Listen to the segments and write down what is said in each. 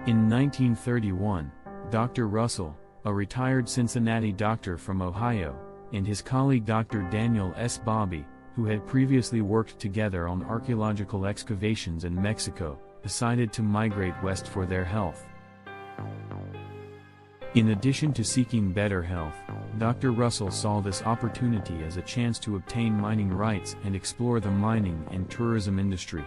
In 1931, Dr. Russell, a retired Cincinnati doctor from Ohio, and his colleague Dr. Daniel S. Bobby, who had previously worked together on archaeological excavations in Mexico, decided to migrate west for their health. In addition to seeking better health, Dr. Russell saw this opportunity as a chance to obtain mining rights and explore the mining and tourism industry.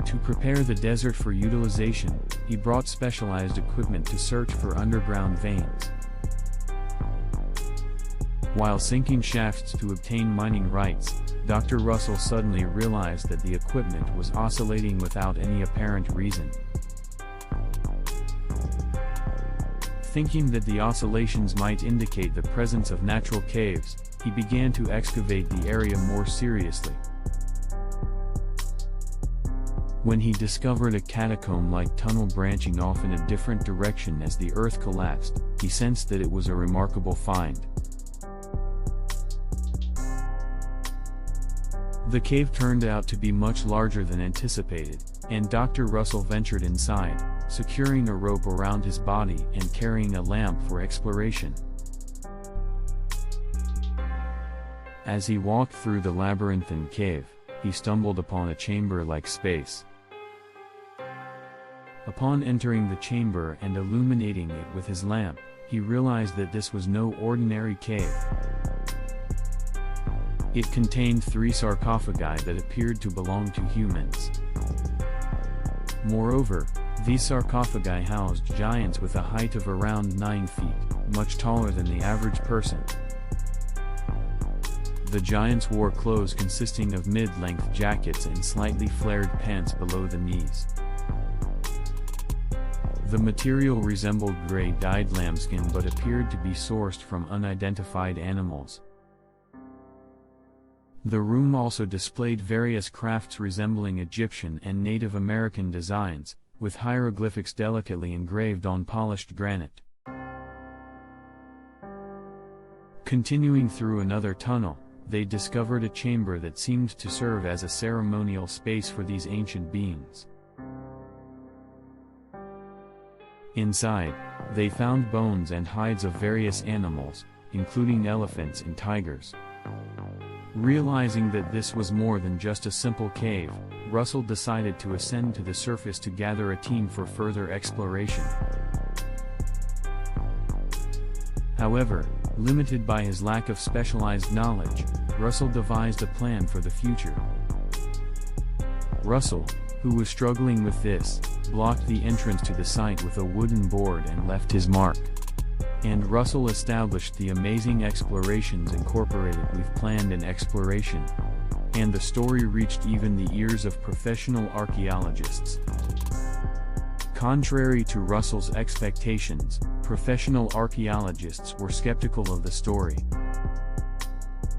To prepare the desert for utilization, he brought specialized equipment to search for underground veins. While sinking shafts to obtain mining rights, Dr. Russell suddenly realized that the equipment was oscillating without any apparent reason. Thinking that the oscillations might indicate the presence of natural caves, he began to excavate the area more seriously. When he discovered a catacomb-like tunnel branching off in a different direction as the earth collapsed, he sensed that it was a remarkable find. The cave turned out to be much larger than anticipated, and Dr. Russell ventured inside, securing a rope around his body and carrying a lamp for exploration. As he walked through the labyrinthine cave, he stumbled upon a chamber-like space. Upon entering the chamber and illuminating it with his lamp, he realized that this was no ordinary cave. It contained 3 sarcophagi that appeared to belong to humans. Moreover, these sarcophagi housed giants with a height of around 9 feet, much taller than the average person. The giants wore clothes consisting of mid-length jackets and slightly flared pants below the knees. The material resembled gray-dyed lambskin but appeared to be sourced from unidentified animals. The room also displayed various crafts resembling Egyptian and Native American designs, with hieroglyphics delicately engraved on polished granite. Continuing through another tunnel, they discovered a chamber that seemed to serve as a ceremonial space for these ancient beings. Inside, they found bones and hides of various animals, including elephants and tigers. Realizing that this was more than just a simple cave, Russell decided to ascend to the surface to gather a team for further exploration. However, limited by his lack of specialized knowledge, Russell devised a plan for the future. Russell, who was struggling with this, blocked the entrance to the site with a wooden board and left his mark. And Russell established the Amazing Explorations Incorporated. We've planned an exploration. And the story reached even the ears of professional archaeologists. Contrary to Russell's expectations, professional archaeologists were skeptical of the story.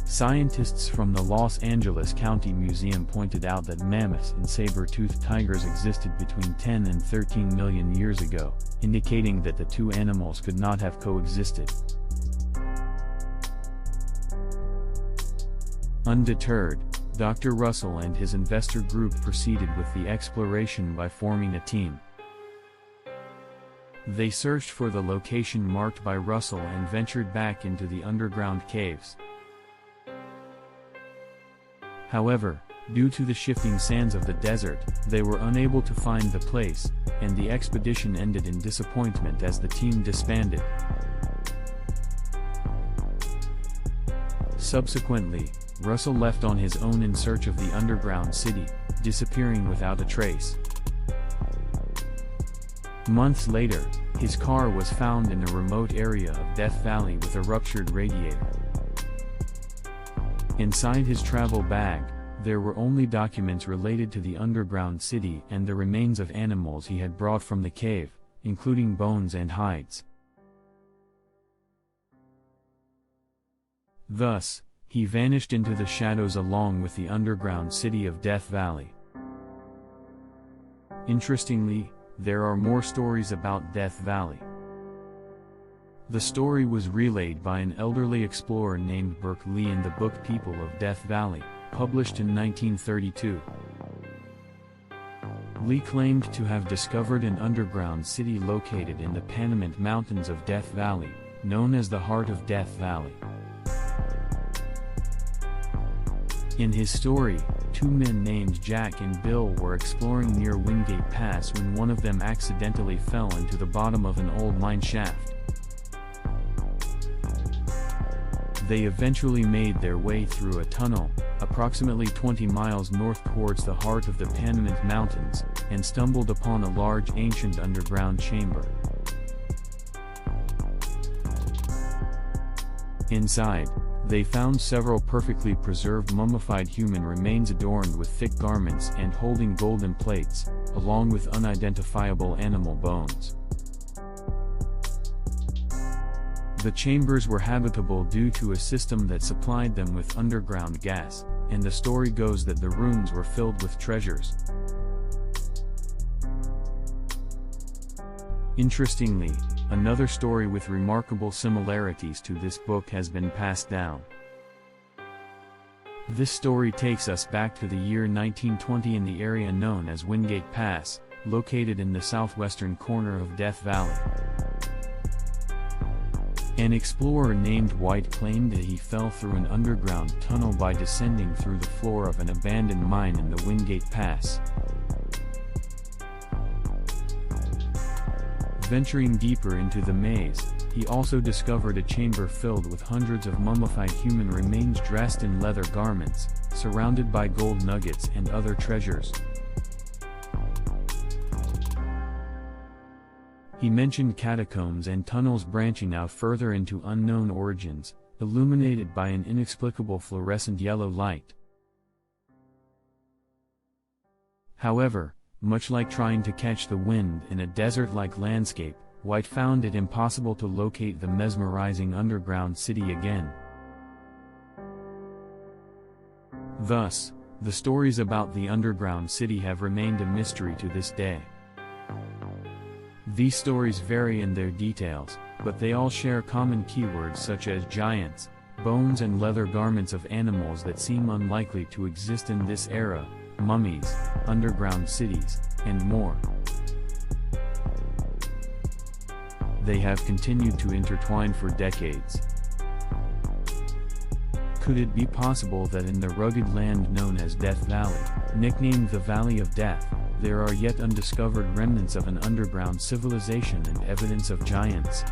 Scientists from the Los Angeles County Museum pointed out that mammoths and saber-toothed tigers existed between 10 and 13 million years ago, indicating that the two animals could not have coexisted. Undeterred, Dr. Russell and his investor group proceeded with the exploration by forming a team. They searched for the location marked by Russell and ventured back into the underground caves. However, due to the shifting sands of the desert, they were unable to find the place, and the expedition ended in disappointment as the team disbanded. Subsequently, Russell left on his own in search of the underground city, disappearing without a trace. Months later, his car was found in a remote area of Death Valley with a ruptured radiator. Inside his travel bag, there were only documents related to the underground city and the remains of animals he had brought from the cave, including bones and hides. Thus, he vanished into the shadows along with the underground city of Death Valley. Interestingly, there are more stories about Death Valley. The story was relayed by an elderly explorer named Burke Lee in the book People of Death Valley, published in 1932. Lee claimed to have discovered an underground city located in the Panamint Mountains of Death Valley, known as the Heart of Death Valley. In his story, two men named Jack and Bill were exploring near Wingate Pass when one of them accidentally fell into the bottom of an old mine shaft. They eventually made their way through a tunnel, approximately 20 miles north towards the heart of the Panamint Mountains, and stumbled upon a large ancient underground chamber. Inside, they found several perfectly preserved mummified human remains adorned with thick garments and holding golden plates, along with unidentifiable animal bones. The chambers were habitable due to a system that supplied them with underground gas, and the story goes that the rooms were filled with treasures. Interestingly, another story with remarkable similarities to this book has been passed down. This story takes us back to the year 1920 in the area known as Wingate Pass, located in the southwestern corner of Death Valley. An explorer named White claimed that he fell through an underground tunnel by descending through the floor of an abandoned mine in the Wingate Pass. Venturing deeper into the maze, he also discovered a chamber filled with hundreds of mummified human remains dressed in leather garments, surrounded by gold nuggets and other treasures. He mentioned catacombs and tunnels branching out further into unknown origins, illuminated by an inexplicable fluorescent yellow light. However, much like trying to catch the wind in a desert-like landscape, White found it impossible to locate the mesmerizing underground city again. Thus, the stories about the underground city have remained a mystery to this day. These stories vary in their details, but they all share common keywords such as giants, bones and leather garments of animals that seem unlikely to exist in this era, mummies, underground cities, and more. They have continued to intertwine for decades. Could it be possible that in the rugged land known as Death Valley, nicknamed the Valley of Death, there are yet undiscovered remnants of an underground civilization and evidence of giants?